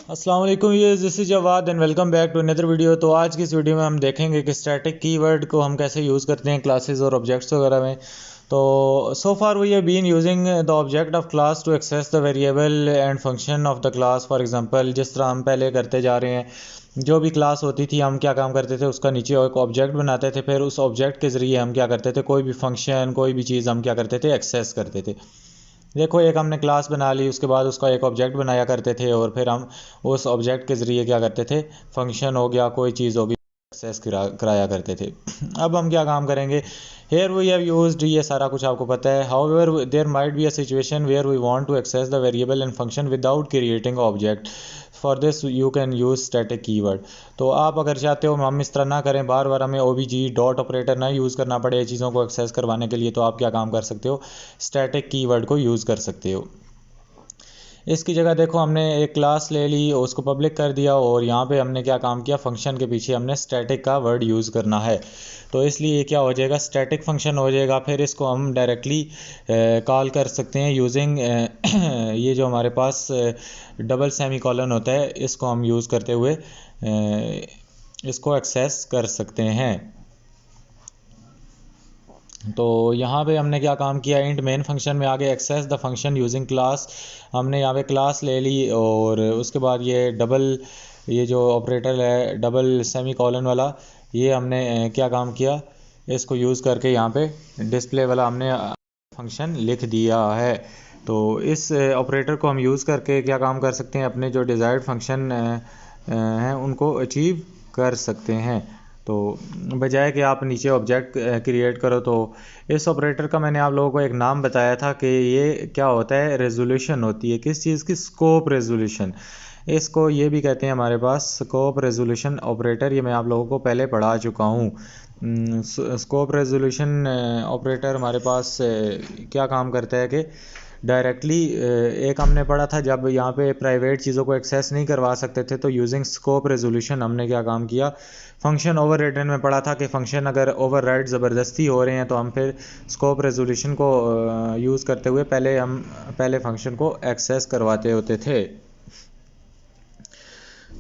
अस्सलाम वालेकुम, ये this is Jawad and welcome back to another video. तो आज की इस वीडियो में हम देखेंगे कि स्टैटिक कीवर्ड को हम कैसे यूज़ करते हैं क्लासेस और ऑब्जेक्ट्स वगैरह में। तो so far we have been using the object of class to access the variable and function of the class. For example, जिस तरह हम पहले करते जा रहे हैं, जो भी क्लास होती थी हम क्या काम करते थे, उसका नीचे एक ऑब्जेक्ट बनाते थे, फिर उस ऑब्जेक्ट के ज़रिए हम क्या करते थे, कोई भी फंक्शन कोई भी चीज़ हम क्या करते थे, एक्सेस करते थे। देखो, एक हमने क्लास बना ली, उसके बाद उसका एक ऑब्जेक्ट बनाया करते थे और फिर हम उस ऑब्जेक्ट के ज़रिए क्या करते थे, फंक्शन हो गया कोई चीज़ होगी, एक्सेस कराया करते थे। अब हम क्या काम करेंगे, हेयर वी हैव यूज्ड, ये सारा कुछ आपको पता है। However there might be a situation where we want to access the variable and function without creating object. For this you can use static keyword. तो आप अगर चाहते हो हम इस तरह ना करें, बार बार हमें OBG डॉट ऑपरेटर ना यूज़ करना पड़े चीज़ों को एक्सेस करवाने के लिए, तो आप क्या काम कर सकते हो, स्टैटिक कीवर्ड को यूज़ कर सकते हो। इसकी जगह देखो, हमने एक क्लास ले ली, उसको पब्लिक कर दिया और यहाँ पे हमने क्या काम किया, फंक्शन के पीछे हमने स्टैटिक का वर्ड यूज़ करना है। तो इसलिए क्या हो जाएगा, स्टैटिक फंक्शन हो जाएगा। फिर इसको हम डायरेक्टली कॉल कर सकते हैं यूजिंग ये जो हमारे पास डबल सेमी कॉलन होता है, इसको हम यूज़ करते हुए इसको एक्सेस कर सकते हैं। तो यहाँ पे हमने क्या काम किया, इंट मेन फंक्शन में आगे access the function using class. हमने यहाँ पे क्लास ले ली और उसके बाद ये जो ऑपरेटर है डबल सेमी कॉलन वाला, ये हमने क्या काम किया, इसको यूज़ करके यहाँ पे डिस्प्ले वाला हमने फंक्शन लिख दिया है। तो इस ऑपरेटर को हम यूज़ करके क्या काम कर सकते हैं, अपने जो डिज़ायर्ड फंक्शन हैं उनको अचीव कर सकते हैं। तो बजाय कि आप नीचे ऑब्जेक्ट क्रिएट करो, तो इस ऑपरेटर का मैंने आप लोगों को एक नाम बताया था कि ये क्या होता है, रेजोल्यूशन होती है किस चीज़ की, स्कोप रेजोल्यूशन। इसको ये भी कहते हैं हमारे पास स्कोप रेजोल्यूशन ऑपरेटर, ये मैं आप लोगों को पहले पढ़ा चुका हूँ। स्कोप रेजोल्यूशन ऑपरेटर हमारे पास क्या काम करता है कि डायरेक्टली, एक हमने पढ़ा था जब यहाँ पे प्राइवेट चीज़ों को एक्सेस नहीं करवा सकते थे, तो यूजिंग स्कोप रेजोल्यूशन हमने क्या काम किया, फंक्शन ओवरराइडन में पढ़ा था कि फंक्शन अगर ओवरराइड ज़बरदस्ती हो रहे हैं तो हम फिर स्कोप रेजोल्यूशन को यूज़ करते हुए पहले फंक्शन को एक्सेस करवाते होते थे।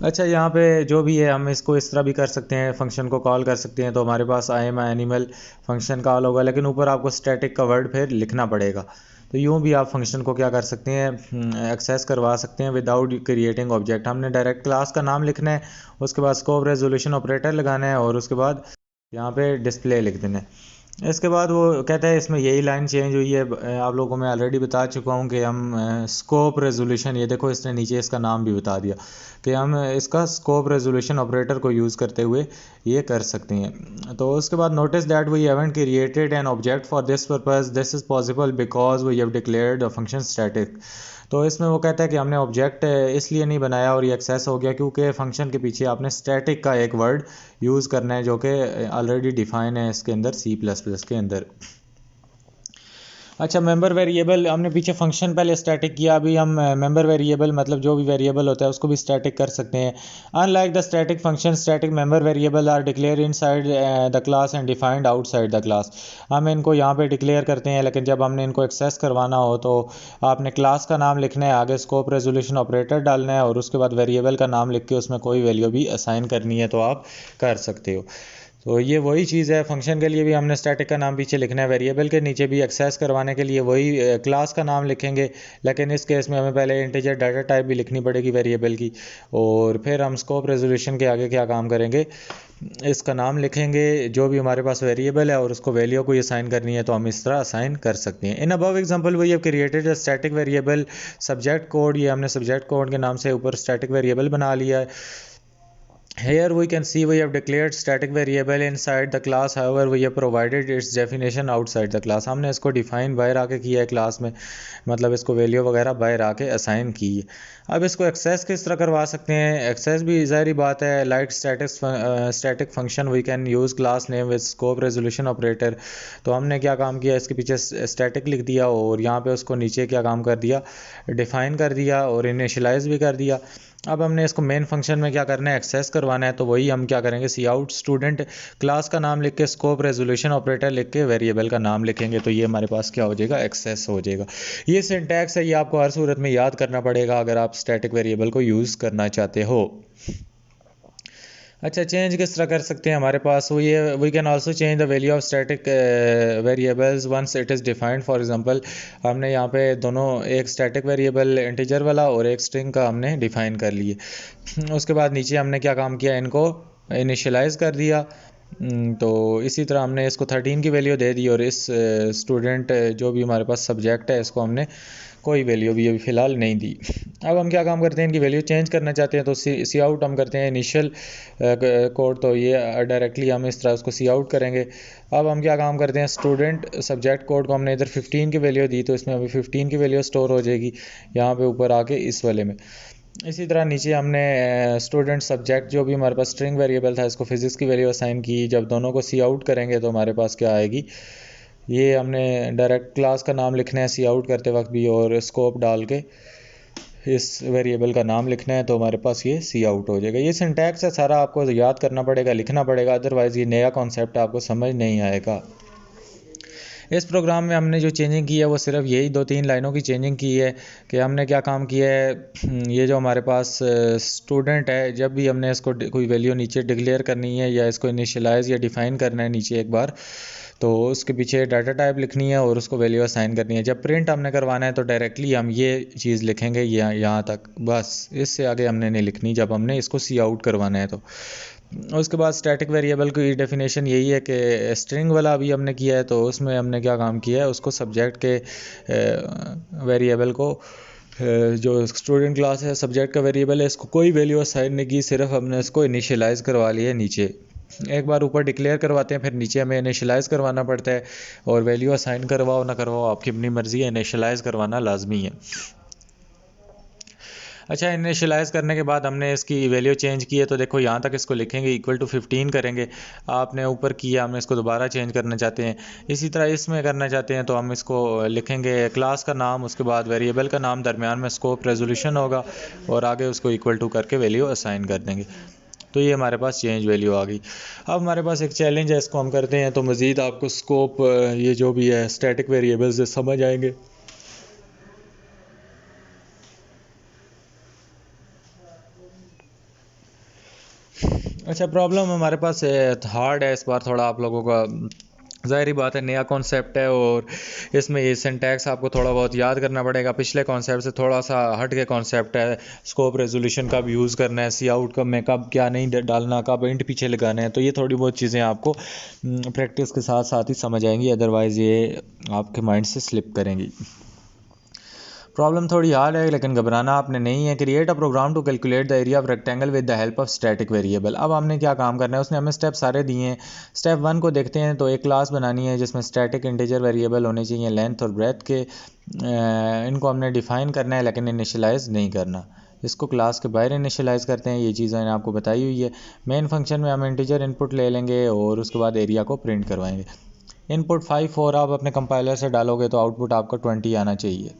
अच्छा, यहाँ पे जो भी है हम इसको इस तरह भी कर सकते हैं, फंक्शन को कॉल कर सकते हैं। तो हमारे पास I am animal function call होगा, लेकिन ऊपर आपको स्टैटिक का वर्ड फिर लिखना पड़ेगा। तो यूँ भी आप फंक्शन को क्या कर सकते हैं, एक्सेस करवा सकते हैं विदाउट क्रिएटिंग ऑब्जेक्ट। हमने डायरेक्ट क्लास का नाम लिखना है, उसके बाद स्कोप रेजोल्यूशन ऑपरेटर लगाना है और उसके बाद यहाँ पे डिस्प्ले लिख देना है। इसके बाद वो कहता है इसमें यही लाइन चेंज हुई है, आप लोगों को मैं ऑलरेडी बता चुका हूँ कि हम स्कोप रेजोल्यूशन, ये देखो इसने नीचे इसका नाम भी बता दिया कि हम इसका स्कोप रेजोल्यूशन ऑपरेटर को यूज़ करते हुए ये कर सकते हैं। तो उसके बाद notice that we haven't created an object for this purpose, this is possible because we have declared the function static. तो इसमें वो कहता है कि हमने ऑब्जेक्ट इसलिए नहीं बनाया और ये एक्सेस हो गया क्योंकि फंक्शन के पीछे आपने स्टैटिक का एक वर्ड यूज़ करना है जो कि ऑलरेडी डिफाइन है इसके अंदर, C++ के अंदर। अच्छा, मेंबर वेरिएबल हमने पीछे फंक्शन पहले स्टैटिक किया, अभी हम मेंबर वेरिएबल मतलब जो भी वेरिएबल होता है उसको भी स्टैटिक कर सकते हैं। Unlike the static function, static member variable are declare inside the class and defined outside the class. हम इनको यहाँ पे डिक्लेयर करते हैं, लेकिन जब हमने इनको एक्सेस करवाना हो तो आपने क्लास का नाम लिखना है, आगे स्कोप रेजोल्यूशन ऑपरेटर डालना है और उसके बाद वेरिएबल का नाम लिख के उसमें कोई वैल्यू भी असाइन करनी है तो आप कर सकते हो। तो ये वही चीज़ है, फंक्शन के लिए भी हमने स्टैटिक का नाम पीछे लिखना है, वेरिएबल के नीचे भी एक्सेस करवाने के लिए वही क्लास का नाम लिखेंगे, लेकिन इस केस में हमें पहले इंटीजर डाटा टाइप भी लिखनी पड़ेगी वेरिएबल की, और फिर हम स्कोप रेजोल्यूशन के आगे क्या काम करेंगे, इसका नाम लिखेंगे जो भी हमारे पास वेरिएबल है और उसको वैल्यू को असाइन करनी है तो हम इस तरह असाइन कर सकते हैं। In above example we have created a static variable subject code, ये हमने सब्जेक्ट कोड के नाम से ऊपर स्टैटिक वेरिएबल बना लिया है। Here we can see we have declared static variable inside the class, however we have provided its definition outside the class। हमने इसको डिफाइन बाहर आके किया है क्लास में, मतलब इसको वैल्यू वगैरह बाहर आके असाइन की है। अब इसको एक्सेस किस तरह करवा सकते हैं, एक्सेस भी ज़ाहिर बात है, like static function we can use class name with scope resolution operator. तो हमने क्या काम किया, इसके पीछे स्टैटिक लिख दिया और यहाँ पे उसको नीचे क्या काम कर दिया, डिफाइन कर दिया और इनिशियलाइज भी कर दिया। अब हमने इसको मेन फंक्शन में क्या करना है, एक्सेस करवाना है तो वही हम क्या करेंगे, सी आउट स्टूडेंट क्लास का नाम लिख के स्कोप रेजोल्यूशन ऑपरेटर लिख के वेरिएबल का नाम लिखेंगे तो ये हमारे पास क्या हो जाएगा, एक्सेस हो जाएगा। ये सिंटैक्स है, ये आपको हर सूरत में याद करना पड़ेगा अगर आप स्टैटिक वेरिएबल को यूज़ करना चाहते हो। अच्छा, चेंज किस तरह कर सकते हैं हमारे पास वो ये, we can also change the value of static variables once it is defined. For example हमने यहाँ पे दोनों, एक स्टैटिक वेरिएबल इंटीजर वाला और एक स्ट्रिंग का हमने डिफाइन कर लिए। उसके बाद नीचे हमने क्या काम किया, इनको इनिशियलाइज़ कर दिया। तो इसी तरह हमने इसको 13 की वैल्यू दे दी और इस स्टूडेंट जो भी हमारे पास सब्जेक्ट है इसको हमने कोई वैल्यू भी अभी फ़िलहाल नहीं दी। अब हम क्या काम करते हैं, इनकी वैल्यू चेंज करना चाहते हैं तो सी आउट हम करते हैं इनिशियल कोड, तो ये डायरेक्टली हम इस तरह उसको सी आउट करेंगे। अब हम क्या काम करते हैं, स्टूडेंट सब्जेक्ट कोड को हमने इधर 15 की वैल्यू दी तो इसमें अभी 15 की वैल्यू स्टोर हो जाएगी यहाँ पे ऊपर आके इस वाले में। इसी तरह नीचे हमने स्टूडेंट सब्जेक्ट जो भी हमारे पास स्ट्रिंग वेरिएबल था इसको फिज़िक्स की वैल्यू असाइन की। जब दोनों को सी आउट करेंगे तो हमारे पास क्या आएगी, ये हमने डायरेक्ट क्लास का नाम लिखना है सी आउट करते वक्त भी और स्कोप डाल के इस वेरिएबल का नाम लिखना है तो हमारे पास ये सी आउट हो जाएगा। ये सिंटैक्स है सारा, आपको याद करना पड़ेगा, लिखना पड़ेगा, अदरवाइज़ ये नया कॉन्सेप्ट आपको समझ नहीं आएगा। इस प्रोग्राम में हमने जो चेंजिंग की है वो सिर्फ यही 2-3 लाइनों की चेंजिंग की है कि हमने क्या काम किया है, ये जो हमारे पास स्टूडेंट है जब भी हमने इसको कोई वैल्यू नीचे डिक्लेयर करनी है या इसको इनिशियलाइज़ या डिफ़ाइन करना है नीचे एक बार, तो उसके पीछे डाटा टाइप लिखनी है और उसको वैल्यू असाइन करनी है। जब प्रिंट हमने करवाना है तो डायरेक्टली हम ये चीज़ लिखेंगे यहाँ तक, बस इससे आगे हमने नहीं लिखनी जब हमने इसको सी आउट करवाना है तो। उसके बाद स्टैटिक वेरिएबल की डेफिनेशन यही है कि स्ट्रिंग वाला अभी हमने किया है तो उसमें हमने क्या काम किया है, उसको सब्जेक्ट के वेरिएबल को जो स्टूडेंट क्लास है सब्जेक्ट का वेरिएबल है इसको कोई वैल्यू असाइन नहीं की, सिर्फ हमने इसको इनिशियलाइज़ करवा लिया है नीचे। एक बार ऊपर डिक्लेयर करवाते हैं फिर नीचे हमें इनिशियलाइज़ करवाना पड़ता है और वैल्यू असाइन करवाओ ना करवाओ आपकी अपनी मर्ज़ी है, इनिशियलाइज़ करवाना लाजमी है। अच्छा, इनिशियलाइज़ करने के बाद हमने इसकी वैल्यू चेंज की है तो देखो यहाँ तक इसको लिखेंगे इक्वल टू 15 करेंगे, आपने ऊपर किया हमने इसको दोबारा चेंज करना चाहते हैं। इसी तरह इसमें करना चाहते हैं तो हम इसको लिखेंगे क्लास का नाम, उसके बाद वेरिएबल का नाम, दरमियान में स्कोप रेजोल्यूशन होगा और आगे उसको इक्वल टू करके वैल्यू असाइन कर देंगे। तो ये हमारे पास चेंज वैल्यू आ गई। अब हमारे पास एक चैलेंज है, इसको हम करते हैं तो मज़ीद आपको स्कोप ये जो भी है स्टैटिक वेरिएबल्स समझ आएंगे। अच्छा, प्रॉब्लम हमारे पास हार्ड है इस बार थोड़ा आप लोगों का, ज़ाहिर बात है नया कॉन्सेप्ट है और इसमें ये सिंटैक्स आपको थोड़ा बहुत याद करना पड़ेगा। पिछले कॉन्सेप्ट से थोड़ा सा हट के कॉन्सेप्ट है, स्कोप रेजोल्यूशन कब यूज़ करना है, सी आउट कब में कब क्या नहीं डालना, कब इंट पीछे लगाना है, तो ये थोड़ी बहुत चीज़ें आपको प्रैक्टिस के साथ साथ ही समझ आएंगी, अदरवाइज़ ये आपके माइंड से स्लिप करेंगी। प्रॉब्लम थोड़ी हार्ड है लेकिन घबराना आपने नहीं है। Create a program to calculate the area of rectangle with the help of static variable. अब हमने क्या काम करना है, उसने हमें स्टेप सारे दिए हैं। स्टेप 1 को देखते हैं तो एक क्लास बनानी है जिसमें स्टैटिक इंटीजर वेरिएबल होने चाहिए लेंथ और ब्रेथ के, इनको हमने डिफ़ाइन करना है लेकिन इनिशियलाइज़ नहीं करना, इसको क्लास के बाहर इनिशियलाइज़ करते हैं। ये चीज़ मैंने आपको बताई हुई है। मेन फंक्शन में हम इंटीजर इनपुट ले लेंगे और उसके बाद एरिया को प्रिंट करवाएंगे। इनपुट 5 और आप अपने कंपाइलर से डालोगे तो आउटपुट आपका 20 आना चाहिए।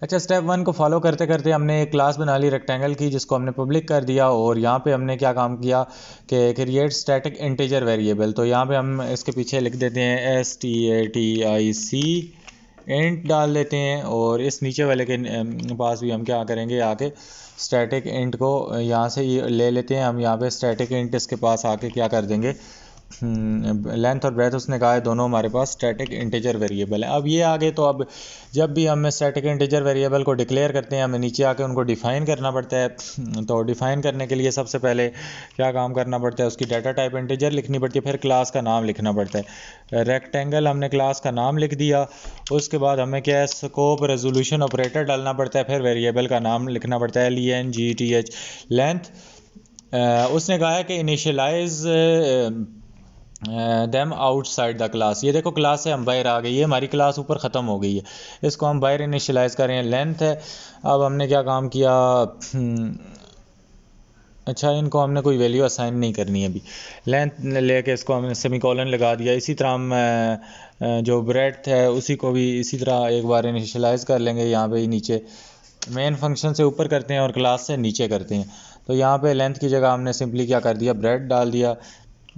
अच्छा, स्टेप 1 को फॉलो करते करते हमने एक क्लास बना ली रेक्टेंगल की जिसको हमने पब्लिक कर दिया और यहाँ पे हमने क्या काम किया कि क्रिएट स्टैटिक इंटीजर वेरिएबल। तो यहाँ पे हम इसके पीछे लिख देते हैं STATIC इंट डाल देते हैं और इस नीचे वाले के पास भी हम क्या करेंगे, आके स्टैटिक इंट को यहाँ से ले लेते हैं हम। यहाँ पे स्टैटिक इंट इसके पास आके क्या कर देंगे, लेंथ और ब्रेथ उसने कहा है दोनों हमारे पास स्टैटिक इंटीजर वेरिएबल है। अब ये आगे तो अब जब भी हम स्टैटिक इंटीजर वेरिएबल को डिक्लेयर करते हैं हमें नीचे आके उनको डिफ़ाइन करना पड़ता है। तो डिफ़ाइन करने के लिए सबसे पहले क्या काम करना पड़ता है, उसकी डाटा टाइप इंटीजर लिखनी पड़ती है, फिर क्लास का नाम लिखना पड़ता है। रेक्टेंगल हमने क्लास का नाम लिख दिया, उसके बाद हमें क्या है स्कोप रेजोल्यूशन ऑपरेटर डालना पड़ता है, फिर वेरिएबल का नाम लिखना पड़ता है LENGTH लेंथ। उसने कहा है कि initialize them outside the class. ये देखो क्लास से हम बाहर आ गए, ये हमारी क्लास ऊपर ख़त्म हो गई है, इसको हम बाहर इनिशियलाइज़ करें। लेंथ है, अब हमने क्या काम किया, अच्छा इनको हमने कोई वैल्यू असाइन नहीं करनी है अभी, लेंथ लेके इसको हमने सेमीकोलन लगा दिया। इसी तरह हम जो ब्रेड्थ है उसी को भी इसी तरह एक बार इनिशियलाइज़ कर लेंगे यहाँ पे ही नीचे। मेन फंक्शन से ऊपर करते हैं और क्लास से नीचे करते हैं। तो यहाँ पे लेंथ की जगह हमने सिंपली क्या कर दिया, ब्रेड डाल दिया,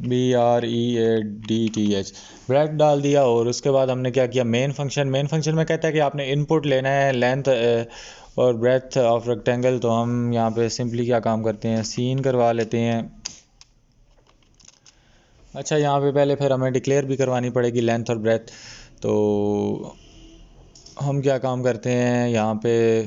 BREADTH, ब्रेड डाल दिया। और उसके बाद हमने क्या किया, मेन फंक्शन में कहता है कि आपने इनपुट लेना है लेंथ और ब्रेथ ऑफ रेक्टेंगल। तो हम यहाँ पे सिंपली क्या काम करते हैं, सीन करवा लेते हैं। अच्छा, यहाँ पे पहले फिर हमें डिक्लेयर भी करवानी पड़ेगी लेंथ और ब्रेथ। तो हम क्या काम करते हैं, यहाँ पे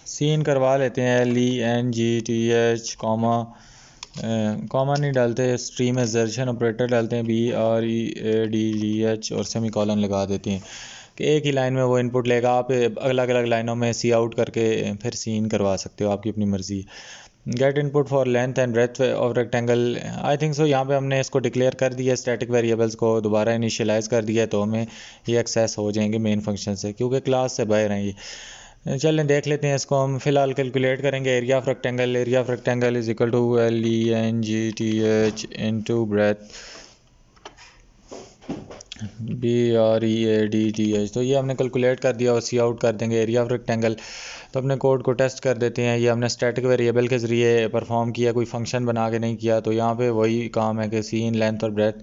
सीन करवा लेते हैं, LENGTH, कॉमा नहीं डालते, स्ट्रीम एजर्शन ऑपरेटर डालते हैं, BREADGH और सेमी कॉलन लगा देते हैं कि एक ही लाइन में वो इनपुट लेगा। आप अलग अलग लाइनों में सी आउट करके फिर सीन करवा सकते हो, आपकी अपनी मर्ज़ी है। Get input for length and breadth of rectangle, I think so यहाँ पे हमने इसको डिक्लेयर कर दिया, स्टैटिक वेरिएबल्स को दोबारा इनिशियलाइज़ कर दिया, तो हमें ये एक्सेस हो जाएंगे मेन फंक्शन से, क्योंकि क्लास से बाहर हैं ये। चलें देख लेते हैं इसको। हम फिलहाल कैलकुलेट करेंगे area of rectangle is equal to LENGTH into breadth BREADTH। तो ये हमने कैलकुलेट कर दिया और सी आउट कर देंगे एरिया ऑफ रेक्टेंगल। तो अपने कोड को टेस्ट कर देते हैं। ये हमने स्टैटिक वेरिएबल के ज़रिए परफॉर्म किया, कोई फंक्शन बना के नहीं किया। तो यहाँ पे वही काम है कि सीन, लेंथ और ब्रेथ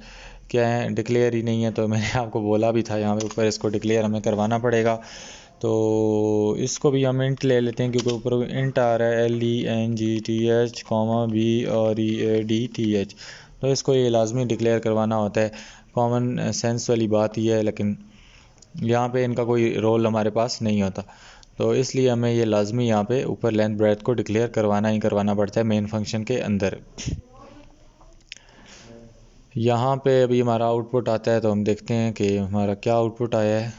क्या है, डिक्लेयर ही नहीं है। तो मैंने आपको बोला भी था यहाँ पे ऊपर इसको डिक्लेयर हमें करवाना पड़ेगा। तो इसको भी हम इंट ले लेते हैं, क्योंकि ऊपर इंट आ रहा है LENGTH, BREADTH। तो इसको ये लाजमी डिक्लेयर करवाना होता है। कॉमन सेंस वाली बात ये है, लेकिन यहाँ पे इनका कोई रोल हमारे पास नहीं होता। तो इसलिए हमें ये लाजमी यहाँ पे ऊपर लेंथ ब्रेथ को डिक्लेयर करवाना ही करवाना पड़ता है मेन फंक्शन के अंदर। यहाँ पे अभी हमारा आउटपुट आता है, तो हम देखते हैं कि हमारा क्या आउटपुट आया है।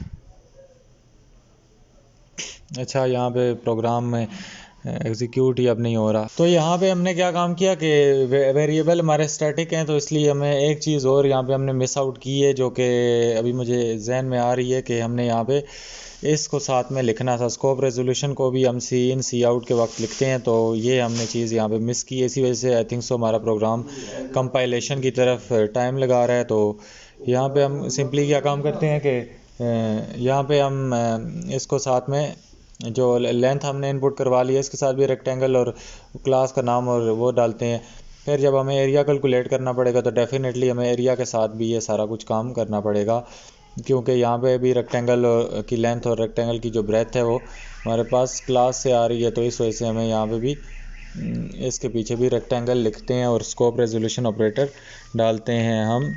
अच्छा, यहाँ पे प्रोग्राम में एग्जीक्यूट ही अब नहीं हो रहा। तो यहाँ पे हमने क्या काम किया कि वेरिएबल हमारे स्टैटिक हैं, तो इसलिए हमें एक चीज़ और यहाँ पे हमने मिस आउट की है, जो कि अभी मुझे जहन में आ रही है कि हमने यहाँ पे इसको साथ में लिखना था। स्कोप रेजोल्यूशन को भी हम सी इन सी आउट के वक्त लिखते हैं, तो ये हमने चीज़ यहाँ पे मिस की है। इसी वजह से आई थिंक सो हमारा प्रोग्राम कंपाइलेशन की तरफ टाइम लगा रहा है। तो यहाँ पे हम सिंपली क्या काम करते हैं कि यहाँ पे हम इसको साथ में जो लेंथ हमने इनपुट करवा लिया, इसके साथ भी रेक्टेंगल और क्लास का नाम और वो डालते हैं। फिर जब हमें एरिया कैलकुलेट करना पड़ेगा, तो डेफिनेटली हमें एरिया के साथ भी ये सारा कुछ काम करना पड़ेगा, क्योंकि यहाँ पे भी रेक्टेंगल की लेंथ और रेक्टेंगल की जो ब्रेथ है वो हमारे पास क्लास से आ रही है। तो इस वजह से हमें यहाँ पे भी इसके पीछे भी रेक्टेंगल लिखते हैं और स्कोप रेजोल्यूशन ऑपरेटर डालते हैं। हम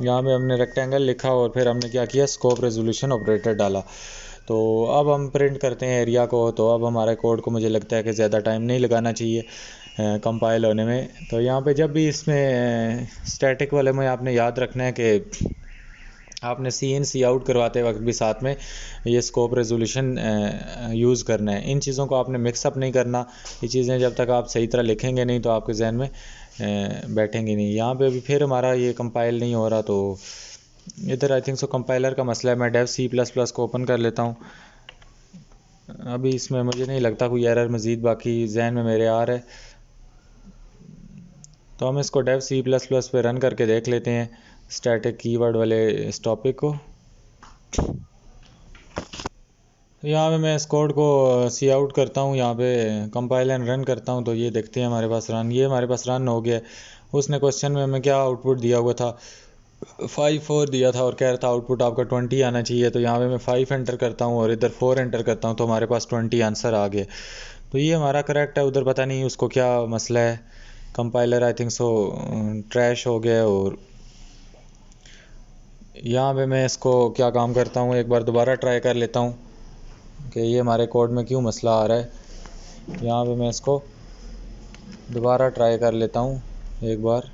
यहाँ पे हमने रेक्टेंगल लिखा और फिर हमने क्या किया, स्कोप रेजोल्यूशन ऑपरेटर डाला। तो अब हम प्रिंट करते हैं एरिया को। तो अब हमारे कोड को मुझे लगता है कि ज़्यादा टाइम नहीं लगाना चाहिए कंपाइल होने में। तो यहाँ पे जब भी इसमें स्टैटिक वाले में आपने याद रखना है कि आपने सी इन सी आउट करवाते वक्त भी साथ में ये स्कोप रेजोल्यूशन यूज़ करना है। इन चीज़ों को आपने मिक्सअप नहीं करना। ये चीज़ें जब तक आप सही तरह लिखेंगे नहीं, तो आपके जहन में बैठेंगी नहीं। यहाँ पे भी फिर हमारा ये कंपाइल नहीं हो रहा, तो इधर आई थिंक सो कंपाइलर का मसला है। मैं डेव C++ को ओपन कर लेता हूँ। अभी इसमें मुझे नहीं लगता कोई एरर मज़ीद बाकी जहन में मेरे आ रहा है। तो हम इसको डेव C++ पे रन करके देख लेते हैं स्टैटिक कीवर्ड वाले इस टॉपिक को। तो यहाँ पे मैं इस कोड को सी आउट करता हूँ, यहाँ पे कंपाइल एंड रन करता हूँ। तो ये देखते हैं हमारे पास रन, ये हमारे पास रन हो गया। उसने क्वेश्चन में हमें क्या आउटपुट दिया हुआ था, 5 4 दिया था और कह रहा था आउटपुट आपका 20 आना चाहिए। तो यहाँ पे मैं 5 एंटर करता हूँ और इधर 4 एंटर करता हूँ, तो हमारे पास 20 आंसर आ गए। तो ये हमारा करेक्ट है। उधर पता नहीं उसको क्या मसला है, कंपाइलर आई थिंक सो ट्रैश हो गया। और यहाँ पे मैं इसको क्या काम करता हूँ, एक बार दोबारा ट्राई कर लेता हूँ कि ये हमारे कोड में क्यों मसला आ रहा है। यहाँ पे मैं इसको दोबारा ट्राई कर लेता हूँ एक बार।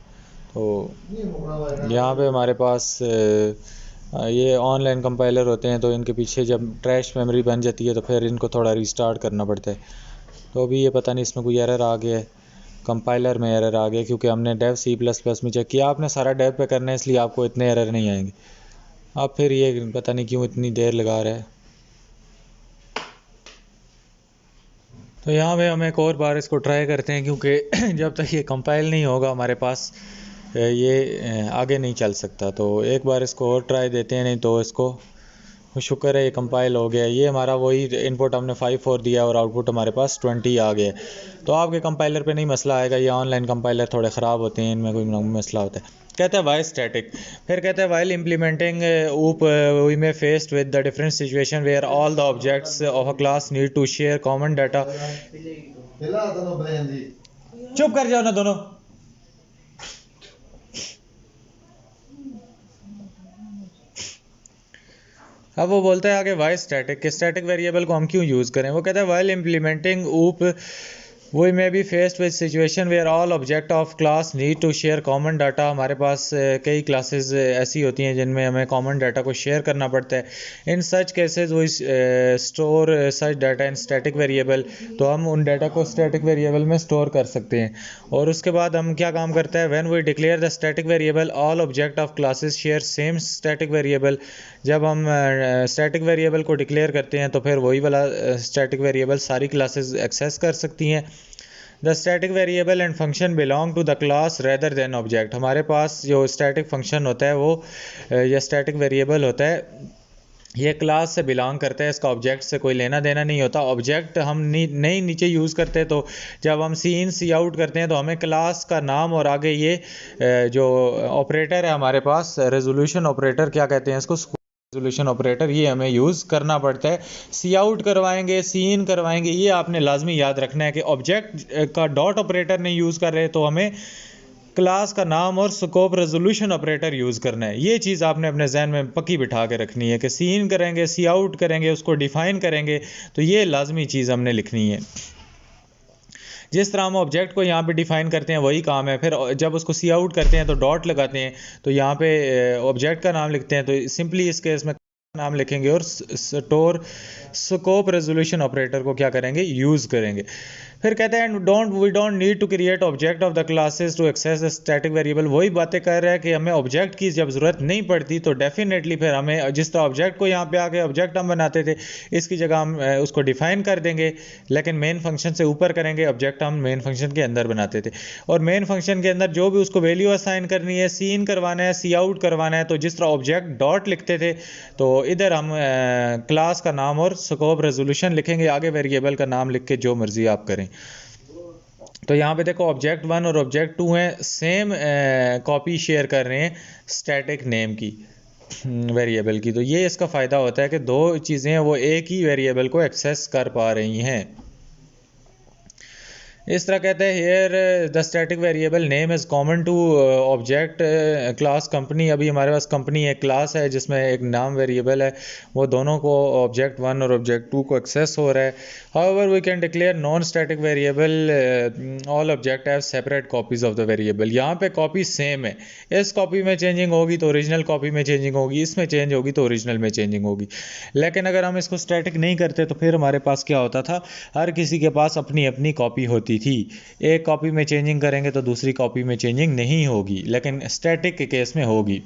तो यहाँ पे हमारे पास ये ऑनलाइन कंपाइलर होते हैं, तो इनके पीछे जब ट्रैश मेमोरी बन जाती है, तो फिर इनको थोड़ा रिस्टार्ट करना पड़ता है। तो अभी ये पता नहीं इसमें कोई एरर आ गया है, कंपाइलर में एरर आ गया, क्योंकि हमने डेव C++ में चेक किया। आपने सारा डेव पे करना है, इसलिए आपको इतने एरर नहीं आएंगे। अब फिर ये पता नहीं क्यों इतनी देर लगा रहा है। तो यहाँ पे हम एक और बार इसको ट्राई करते हैं, क्योंकि जब तक ये कंपाइल नहीं होगा हमारे पास ये आगे नहीं चल सकता। तो एक बार इसको और ट्राई देते हैं, नहीं तो इसको शुक्र है ये कंपाइल हो गया। ये हमारा वही इनपुट हमने 5 4 दिया और आउटपुट हमारे पास 20 आ गया। तो आपके कंपाइलर पे नहीं मसला आएगा, ये ऑनलाइन कंपाइलर थोड़े ख़राब होते हैं, इनमें कोई मसला होता है। कहता है वाई स्टैटिक, फिर कहता है while implementing OOP we may faced with the different situation where all the objects of a class need to share common data. चुप कर जाओ ना दोनों। अब वो बोलता है आगे वाई स्टैटिक के स्टैटिक वेरिएबल को हम क्यों यूज़ करें। वो कहता है while implementing OOP we may be faced with situation where all object of class need to share common data. हमारे पास कई क्लासेस ऐसी होती हैं जिनमें हमें कॉमन डाटा को शेयर करना पड़ता है। In such cases we store such data in static variable, तो हम उन डाटा को स्टैटिक वेरिएबल में स्टोर कर सकते हैं। और उसके बाद हम क्या काम करता है, when we declare the static variable all object of classes share same static variable. जब हम स्टैटिक वेरिएबल को डिक्लेयर करते हैं तो फिर वही वाला स्टैटिक वेरिएबल सारी क्लासेस एक्सेस कर सकती हैं। The static variable and function belong to the class rather than object. हमारे पास जो स्टैटिक फंक्शन होता है वो या स्टैटिक वेरिएबल होता है ये क्लास से बिलोंग करता है, इसका ऑब्जेक्ट से कोई लेना देना नहीं होता। ऑब्जेक्ट हम नहीं नीचे यूज़ करते, तो जब हम सी इन सी आउट करते हैं तो हमें क्लास का नाम और आगे ये जो ऑपरेटर है हमारे पास रेजोल्यूशन ऑपरेटर क्या कहते हैं इसको, रेजोल्यूशन ऑपरेटर, ये हमें यूज़ करना पड़ता है। सी आउट करवाएंगे, सी इन करवाएंगे, ये आपने लाजमी याद रखना है कि ऑब्जेक्ट का डॉट ऑपरेटर नहीं यूज़ कर रहे तो हमें क्लास का नाम और स्कोप रेजोल्यूशन ऑपरेटर यूज़ करना है। ये चीज़ आपने अपने जहन में पक्की बिठा के रखनी है कि सी इन करेंगे, सी आउट करेंगे, उसको डिफ़ाइन करेंगे, तो ये लाजमी चीज़ हमने लिखनी है। जिस तरह हम ऑब्जेक्ट को यहाँ पे डिफाइन करते हैं वही काम है। फिर जब उसको सी आउट करते हैं तो डॉट लगाते हैं, तो यहाँ पे ऑब्जेक्ट का नाम लिखते हैं, तो सिंपली इस केस में नाम लिखेंगे और स्टोर स्कोप रेजोल्यूशन ऑपरेटर को क्या करेंगे, यूज़ करेंगे। फिर कहते हैं we don't need to create object of the classes to access the static variable. वही बातें कर रहा है कि हमें ऑब्जेक्ट की जब ज़रूरत नहीं पड़ती तो डेफिनेटली फिर हमें जिस तरह ऑब्जेक्ट को यहाँ पे आके ऑब्जेक्ट हम बनाते थे, इसकी जगह हम उसको डिफाइन कर देंगे, लेकिन मेन फंक्शन से ऊपर करेंगे। ऑब्जेक्ट हम मेन फंक्शन के अंदर बनाते थे और मेन फंक्शन के अंदर जो भी उसको वैल्यू असाइन करनी है, सी इन करवाना है, सी आउट करवाना है, तो जिस तरह ऑब्जेक्ट डॉट लिखते थे तो इधर हम क्लास का नाम और स्कोप रेजोल्यूशन लिखेंगे, आगे वेरिएबल का नाम लिख के जो मर्जी आप करें। तो यहाँ पे देखो ऑब्जेक्ट 1 और ऑब्जेक्ट 2 हैं, सेम कॉपी शेयर कर रहे हैं स्टैटिक नेम की वेरिएबल की। तो ये इसका फ़ायदा होता है कि दो चीज़ें वो एक ही वेरिएबल को एक्सेस कर पा रही हैं। इस तरह कहते हैं here the static variable name is common to object class company. अभी हमारे पास कंपनी एक क्लास है जिसमें एक नाम वेरिएबल है, वो दोनों को ऑब्जेक्ट 1 और ऑब्जेक्ट 2 को एक्सेस हो रहा है। However we can declare non static variable all object have separate copies of the variable. यहाँ पे कॉपी सेम है, इस कॉपी में चेंजिंग होगी तो ओरिजिनल कॉपी में चेंजिंग होगी, इसमें चेंज होगी तो ओरिजिनल में चेंजिंग होगी। लेकिन अगर हम इसको स्टैटिक नहीं करते तो फिर हमारे पास क्या होता था, हर किसी के पास अपनी अपनी कॉपी होती थी। एक कॉपी में चेंजिंग करेंगे तो दूसरी कॉपी में चेंजिंग नहीं होगी, लेकिन स्टैटिक के केस में होगी।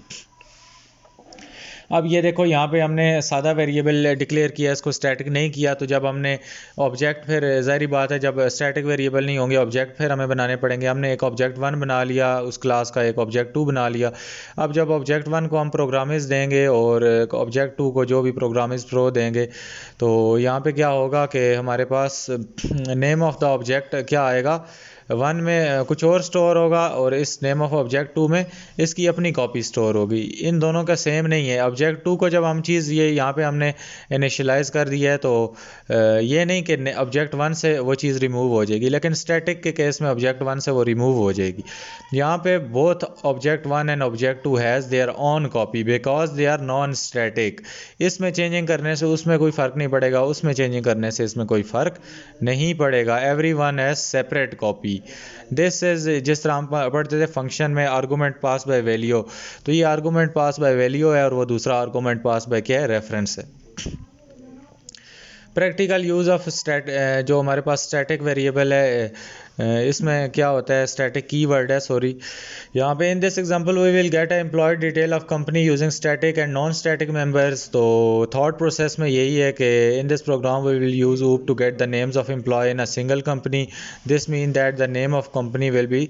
अब ये देखो यहाँ पे हमने सादा वेरिएबल डिक्लेयर किया, इसको स्टैटिक नहीं किया, तो जब हमने ऑब्जेक्ट, फिर ज़ाहिर बात है जब स्टैटिक वेरिएबल नहीं होंगे ऑब्जेक्ट फिर हमें बनाने पड़ेंगे। हमने एक ऑब्जेक्ट 1 बना लिया उस क्लास का, एक ऑब्जेक्ट 2 बना लिया। अब जब ऑब्जेक्ट 1 को हम प्रोग्रामिज़ देंगे और ऑब्जेक्ट 2 को जो भी प्रोग्रामिज़ प्रो देंगे, तो यहाँ पे क्या होगा कि हमारे पास नेम ऑफ़ द ऑब्जेक्ट क्या आएगा, 1 में कुछ और स्टोर होगा और इस नेम ऑफ ऑब्जेक्ट 2 में इसकी अपनी कॉपी स्टोर होगी। इन दोनों का सेम नहीं है। ऑब्जेक्ट 2 को जब हम चीज़ ये यहाँ पे हमने इनिशियलाइज़ कर दिया है तो ये नहीं कि ऑब्जेक्ट 1 से वो चीज़ रिमूव हो जाएगी, लेकिन स्टैटिक के केस में ऑब्जेक्ट 1 से वो रिमूव हो जाएगी। यहाँ पे both object 1 and object 2 has their own copy because they are non static. इसमें चेंजिंग करने से उसमें कोई फ़र्क नहीं पड़ेगा, उसमें चेंजिंग करने से इसमें कोई फ़र्क नहीं पड़ेगा। Every one has separate copy. This is, जिस तरह हम पढ़ते थे फंक्शन में आर्गूमेंट पास बाय वैल्यू, तो ये आर्गूमेंट पास बाय वैल्यू है और वो दूसरा आर्गूमेंट पास बाय क्या है, रेफरेंस है। प्रैक्टिकल यूज़ ऑफ जो हमारे पास स्टैटिक वेरिएबल है इसमें क्या होता है, स्टैटिक कीवर्ड है, सॉरी यहाँ पे। In this example we will get employee detail of company using static and non static members. तो थॉट प्रोसेस में यही है कि in this program we will use OOP to get the names of employee in a single company. This mean that the name of company will be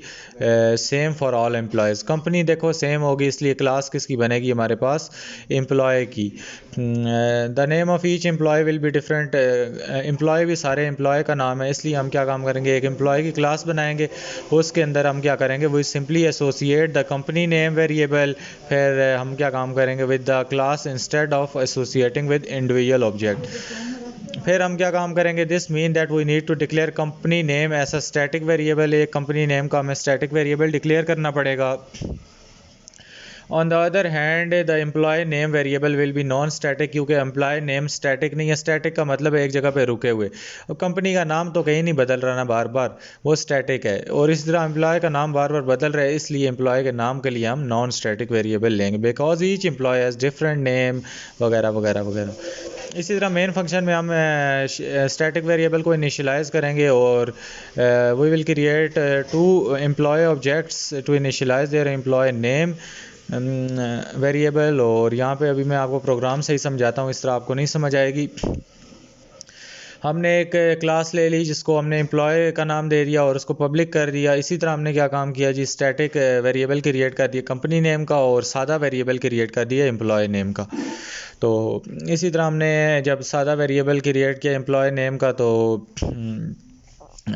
same for all employees. Company देखो सेम होगी, इसलिए class किसकी बनेगी हमारे पास, employee की। The name of each employee will be different. Employee भी सारे एम्प्लॉय का नाम है, इसलिए हम क्या काम करेंगे, एक एम्प्लॉय की क्लास बनाएंगे, उसके अंदर हम क्या करेंगे, वो simply associate the company name variable. फिर हम क्या काम करेंगे with the class instead of associating with individual object. फिर हम क्या काम करेंगे, this mean that we need to declare company name as a static variable. एक कंपनी नेम का हमें स्टैटिक वेरिएबल डिक्लेयर करना पड़ेगा। On the other hand the employee name variable will be non static, क्योंकि एम्प्लॉय नेम स्टैटिक नहीं है। Static का मतलब है एक जगह पे रुके हुए, और कंपनी का नाम तो कहीं नहीं बदल रहा ना बार बार, वो स्टैटिक है। और इस तरह एम्प्लॉय का नाम बार बार बदल रहा है, इसलिए एम्प्लॉय के नाम के लिए हम नॉन स्टैटिक वेरिएबल लेंगे, because each employ has different name वगैरह वगैरह वगैरह। इसी तरह मेन फंक्शन में हम स्टैटिक वेरिएबल को इनिशियलाइज करेंगे, और we will create 2 employee objects to initialize their employee name variable. और यहाँ पे अभी मैं आपको प्रोग्राम से ही समझाता हूँ, इस तरह आपको नहीं समझ आएगी। हमने एक क्लास ले ली जिसको हमने एम्प्लॉय का नाम दे दिया और उसको पब्लिक कर दिया। इसी तरह हमने क्या काम किया जी, स्टैटिक वेरिएबल क्रिएट कर दिया कंपनी नेम का, और सादा वेरिएबल क्रिएट कर दिया एम्प्लॉय नेम का। तो इसी तरह हमने जब सादा वेरिएबल क्रिएट किया एम्प्लॉय नेम का, तो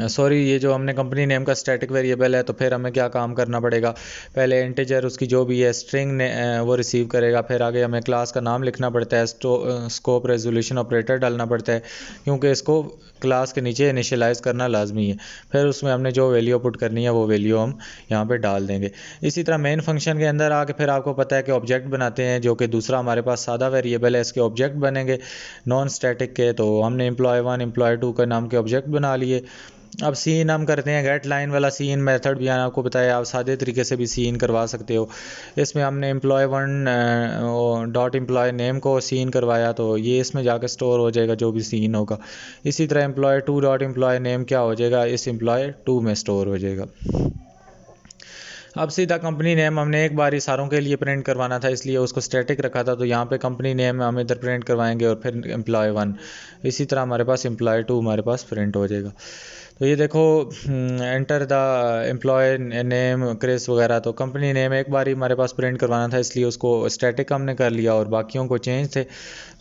सॉरी ये जो हमने कंपनी नेम का स्टैटिक वेरिएबल है, तो फिर हमें क्या काम करना पड़ेगा, पहले इंटीजर उसकी जो भी है स्ट्रिंग वो रिसीव करेगा। फिर आगे हमें क्लास का नाम लिखना पड़ता है, स्कोप रेजोल्यूशन ऑपरेटर डालना पड़ता है, क्योंकि इसको क्लास के नीचे इनिशियलाइज़ करना लाजमी है। फिर उसमें हमने जो वैल्यू पुट करनी है वो वैल्यू हम यहाँ पे डाल देंगे। इसी तरह मेन फंक्शन के अंदर आके फिर आपको पता है कि ऑब्जेक्ट बनाते हैं, जो कि दूसरा हमारे पास सादा वेरिएबल है, इसके ऑब्जेक्ट बनेंगे नॉन स्टैटिक के। तो हमने एम्प्लॉय 1 एम्प्लॉय 2 का नाम के ऑब्जेक्ट बना लिए। अब सीन हम करते हैं, गेट लाइन वाला सीन मेथड भी मैंने आपको बताया, आप सादे तरीके से भी सीन करवा सकते हो। इसमें हमने एम्प्लॉय 1 डॉट एम्प्लॉय नेम को सीन करवाया, तो ये इसमें जाकर स्टोर हो जाएगा जो भी सीन होगा। इसी तरह एम्प्लॉय 2 डॉट एम्प्लॉय नेम क्या हो जाएगा, इस एम्प्लॉय 2 में स्टोर हो जाएगा। अब सीधा कंपनी नेम हमने एक बार ही सारों के लिए प्रिंट करवाना था, इसलिए उसको स्टैटिक रखा था, तो यहाँ पे कंपनी नेम हम इधर प्रिंट करवाएंगे और फिर एम्प्लॉय 1। इसी तरह हमारे पास एम्प्लॉय 2 हमारे पास प्रिंट हो जाएगा। तो ये देखो, enter the employee name Chris वगैरह, तो कंपनी नेम एक बार ही हमारे पास प्रिंट करवाना था, इसलिए उसको स्टैटिक हमने कर लिया, और बाकियों को चेंज थे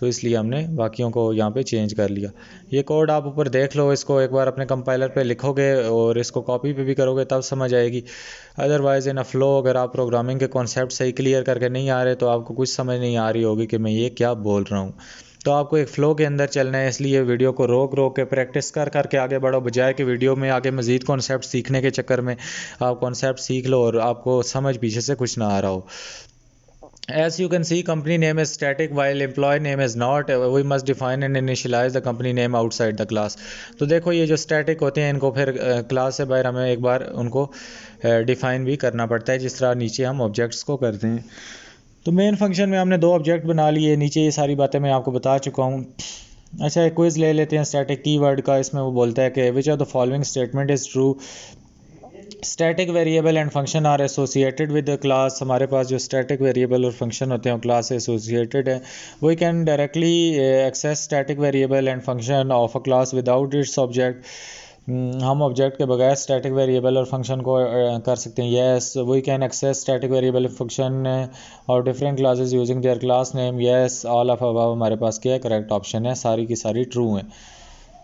तो इसलिए हमने बाकियों को यहाँ पे चेंज कर लिया। ये कोड आप ऊपर देख लो, इसको एक बार अपने कंपाइलर पे लिखोगे और इसको कॉपी पे भी करोगे तब समझ आएगी। अदरवाइज़ इन अ फ्लो अगर आप प्रोग्रामिंग के कॉन्सेप्ट सही क्लियर करके नहीं आ रहे, तो आपको कुछ समझ नहीं आ रही होगी कि मैं ये क्या बोल रहा हूँ। तो आपको एक फ़्लो के अंदर चलना है, इसलिए वीडियो को रोक रोक के प्रैक्टिस कर करके आगे बढ़ो, बजाय कि वीडियो में आगे मज़ीद कॉन्सेप्ट सीखने के चक्कर में आप कॉन्सेप्ट सीख लो और आपको समझ पीछे से कुछ ना आ रहा हो। As you can see, company name is static while employee name is not. We must define and initialize the company name outside the class. तो देखो ये जो static होते हैं इनको फिर क्लास से बाहर हमें एक बार उनको डिफ़ाइन भी करना पड़ता है, जिस तरह नीचे हम ऑब्जेक्ट्स को करते हैं। तो मेन फंक्शन में हमने 2 ऑब्जेक्ट बना लिए, नीचे ये सारी बातें मैं आपको बता चुका हूँ। अच्छा, एक क्विज़ ले लेते हैं स्टैटिक कीवर्ड का। इसमें वो बोलता है कि which of the following statement is true. Static variable and function are associated with the class. हमारे पास जो स्टैटिक वेरिएबल और फंक्शन होते हैं वो क्लास से एसोसिएटेड है। We can directly access static variable and function of a class without its object. हम ऑब्जेक्ट के बगैर स्टैटिक वेरिएबल और फंक्शन को कर सकते हैं। Yes, we can access static variable function और different classes using their class name. Yes, all of above हमारे पास क्या करेक्ट ऑप्शन है, सारी की सारी ट्रू हैं।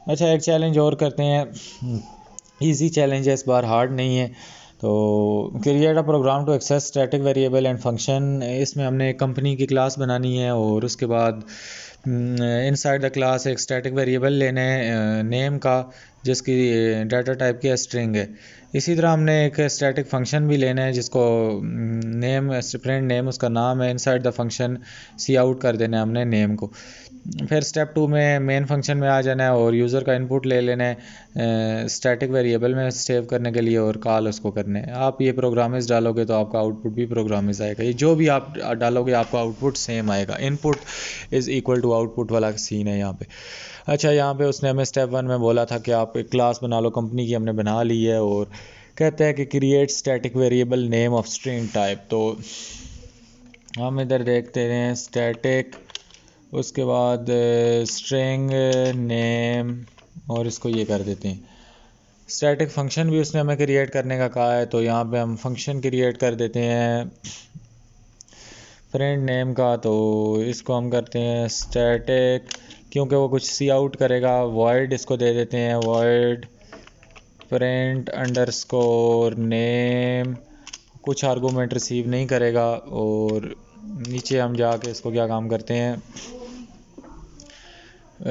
अच्छा, एक चैलेंज और करते हैं, इजी चैलेंज है इस बार, हार्ड नहीं है। तो create a program to access static variable and function. इसमें हमने एक कंपनी की क्लास बनानी है और उसके बाद इनसाइड द क्लास एक स्टैटिक वेरिएबल लेना है नेम का, जिसकी डाटा टाइप की स्ट्रिंग है। इसी तरह हमने एक स्टैटिक फंक्शन भी लेना है जिसको नेम प्रिंट नेम उसका नाम है। Inside the function cout कर देना है हमने नेम को। फिर स्टेप 2 में मेन फंक्शन में आ जाना है और यूज़र का इनपुट ले लेना है स्टैटिक वेरिएबल में सेव करने के लिए और कॉल उसको करने हैं। आप ये प्रोग्रामिस डालोगे तो आपका आउटपुट भी प्रोग्रामिस आएगा। ये जो भी आप डालोगे आपका आउटपुट सेम आएगा। Input is equal to output वाला सीन है यहाँ पे। अच्छा, यहाँ पे उसने हमें स्टेप 1 में बोला था कि आप एक क्लास बना लो, कंपनी की हमने बना ली है, और कहते हैं कि create static variable name of string type. तो हम इधर देखते हैं स्टैटिक, उसके बाद स्ट्रिंग नेम, और इसको ये कर देते हैं। स्टैटिक फंक्शन भी उसने हमें क्रिएट करने का कहा है, तो यहाँ पे हम फंक्शन क्रिएट कर देते हैं प्रिंट नेम का। तो इसको हम करते हैं स्टैटिक, क्योंकि वो कुछ सी आउट करेगा, वॉइड इसको दे देते हैं, वॉइड प्रिंट अंडरस्कोर नेम, कुछ आर्गूमेंट रिसीव नहीं करेगा। और नीचे हम जाके इसको क्या काम करते हैं,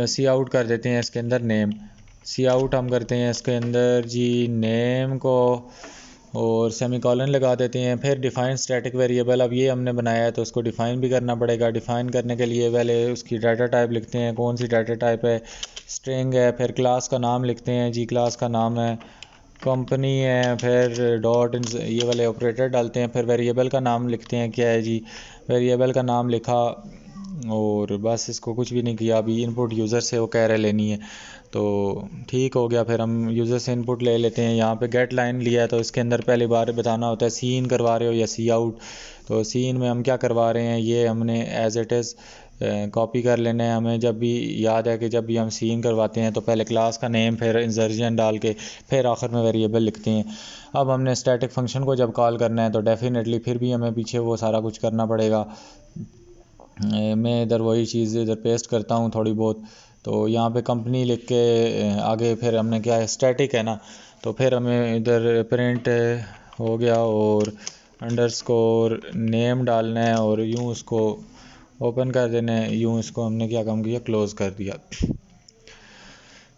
सी आउट कर देते हैं इसके अंदर नेम। सी आउट हम करते हैं इसके अंदर जी नेम को, और सेमीकोलन लगा देते हैं। फिर डिफ़ाइन स्टैटिक वेरिएबल, अब ये हमने बनाया है तो उसको डिफ़ाइन भी करना पड़ेगा। डिफ़ाइन करने के लिए पहले उसकी डाटा टाइप लिखते हैं, कौन सी डाटा टाइप है, स्ट्रिंग है। फिर क्लास का नाम लिखते हैं जी, क्लास का नाम है कंपनी है। फिर डॉट ये वाले ऑपरेटर डालते हैं। फिर वेरिएबल का नाम लिखते हैं, क्या है जी, वेरिएबल का नाम लिखा, और बस इसको कुछ भी नहीं किया। अभी इनपुट यूज़र से वो कह रहे लेनी है, तो ठीक हो गया। फिर हम यूज़र से इनपुट ले लेते हैं। यहाँ पे गेट लाइन लिया है तो इसके अंदर पहली बार बताना होता है सी इन करवा रहे हो या सी आउट। तो सी इन में हम क्या करवा रहे हैं, ये हमने एज इट इज़ कॉपी कर लेना है। हमें जब भी याद है कि जब भी हम सी इन करवाते हैं तो पहले क्लास का नेम, फिर इंसर्जन डाल के फिर आखिर में वेरिएबल लिखते हैं। अब हमने स्टैटिक फंक्शन को जब कॉल करना है तो डेफिनेटली फिर भी हमें पीछे वो सारा कुछ करना पड़ेगा। मैं इधर वही चीज़ इधर पेस्ट करता हूँ थोड़ी बहुत। तो यहाँ पे कंपनी लिख के आगे फिर हमने क्या है, स्टैटिक है ना, तो फिर हमें इधर प्रिंट हो गया और अंडरस्कोर नेम डालना है, और यूँ उसको ओपन कर देना है, यूँ इसको हमने क्या काम किया, क्लोज़ कर दिया।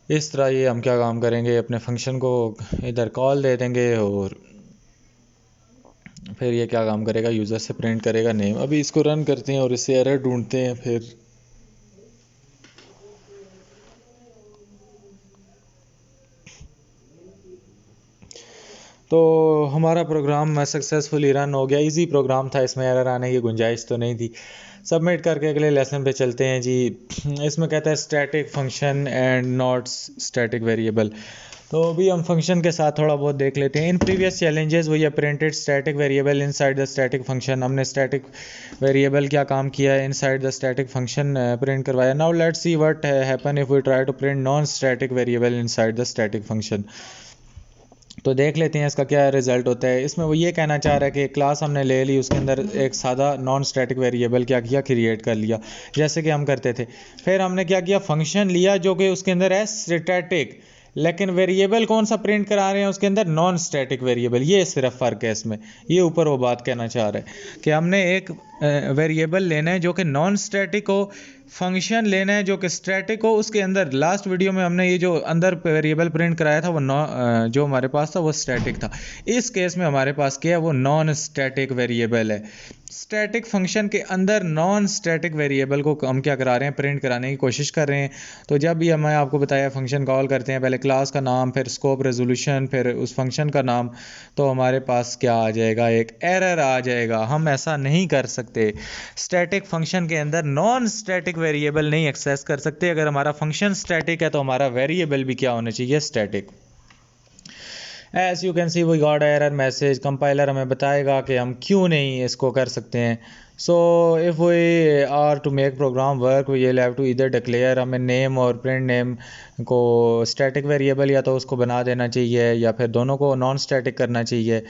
इस तरह ये हम क्या काम करेंगे, अपने फंक्शन को इधर कॉल दे देंगे और फिर ये क्या काम करेगा, यूज़र से प्रिंट करेगा नेम। अभी इसको रन करते हैं और इससे एरर ढूंढते हैं। फिर तो हमारा प्रोग्राम सक्सेसफुली रन हो गया। इजी प्रोग्राम था, इसमें एरर आने की गुंजाइश तो नहीं थी। सबमिट करके अगले लेसन पे चलते हैं जी। इसमें कहता है static function and not static variable. तो अभी हम फंक्शन के साथ थोड़ा बहुत देख लेते हैं। In previous challenges we printed static variable inside the static function. हमने स्टैटिक वेरिएबल क्या काम किया है, inside the static function print करवाया। Now let's see what happen if we try to print non static variable inside the static function. तो देख लेते हैं इसका क्या रिजल्ट होता है। इसमें वो ये कहना चाह रहा है कि क्लास हमने ले ली, उसके अंदर एक सादा नॉन स्टैटिक वेरिएबल क्या किया, क्रिएट कर लिया, जैसे कि हम करते थे। फिर हमने क्या किया, फंक्शन लिया जो कि उसके अंदर है स्टैटिक, लेकिन वेरिएबल कौन सा प्रिंट करा रहे हैं उसके अंदर, नॉन स्टैटिक वेरिएबल। ये सिर्फ फ़र्क है इसमें। ये ऊपर वो बात कहना चाह रहा है कि हमने एक वेरिएबल लेना है जो कि नॉन स्टैटिक हो, फंक्शन लेना है जो कि स्टैटिक हो। उसके अंदर लास्ट वीडियो में हमने ये जो अंदर वेरिएबल प्रिंट कराया था वो जो हमारे पास था वो स्टैटिक था। इस केस में हमारे पास क्या है, वो नॉन स्टैटिक वेरिएबल है। स्टैटिक फंक्शन के अंदर नॉन स्टैटिक वेरिएबल को हम क्या करा रहे हैं, प्रिंट कराने की कोशिश कर रहे हैं। तो जब भी मैं आपको बताया फंक्शन कॉल करते हैं, पहले क्लास का नाम, फिर स्कोप, रेजोल्यूशन, फिर उस फंक्शन का नाम, तो हमारे पास क्या आ जाएगा, एक एरर आ जाएगा। हम ऐसा नहीं कर सकते, स्टैटिक फंक्शन के अंदर नॉन स्टैटिक वेरिएबल नहीं एक्सेस कर सकते। अगर हमारा फंक्शन स्टैटिक है तो हमारा वेरिएबल भी क्या होना चाहिए, static. As you can see we got error message. Compiler हमें बताएगा कि हम क्यों नहीं इसको कर सकते हैं। So if we are to make program work we will have to इधर डिक्लेयर, हमें नेम और प्रिंट नेम को स्टैटिक वेरिएबल या तो उसको बना देना चाहिए या फिर दोनों को नॉन स्टैटिक करना चाहिए,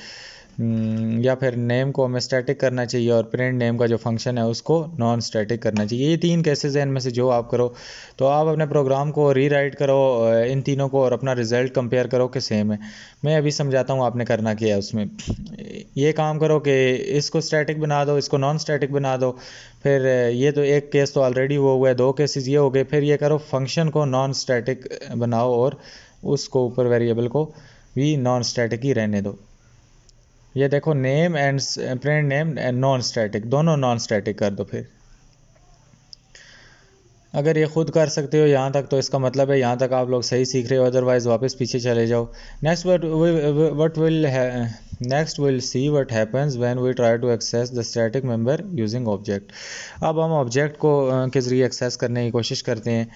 या फिर नेम को हमें स्टैटिक करना चाहिए और प्रिंट नेम का जो फंक्शन है उसको नॉन स्टैटिक करना चाहिए। ये तीन केसेस हैं, इनमें से जो आप करो। तो आप अपने प्रोग्राम को रीराइट करो इन तीनों को और अपना रिज़ल्ट कंपेयर करो कि सेम है। मैं अभी समझाता हूँ आपने करना क्या है। उसमें ये काम करो कि इसको स्टैटिक बना दो, इसको नॉन स्टैटिक बना दो। फिर ये तो एक केस तो ऑलरेडी वो हुआ है, दो केसेस ये हो गए। फिर ये करो फंक्शन को नॉन स्टैटिक बनाओ और उसको ऊपर वेरिएबल को भी नॉन स्टैटिक ही रहने दो। ये देखो name and print name and non static, दोनों नॉन स्टैटिक कर दो। फिर अगर ये खुद कर सकते हो यहाँ तक तो इसका मतलब है यहाँ तक आप लोग सही सीख रहे हो, अदरवाइज वापस पीछे चले जाओ। Next will see what happens when we try to access the static member using object. अब हम ऑब्जेक्ट को के ज़रिए एक्सेस करने की कोशिश करते हैं।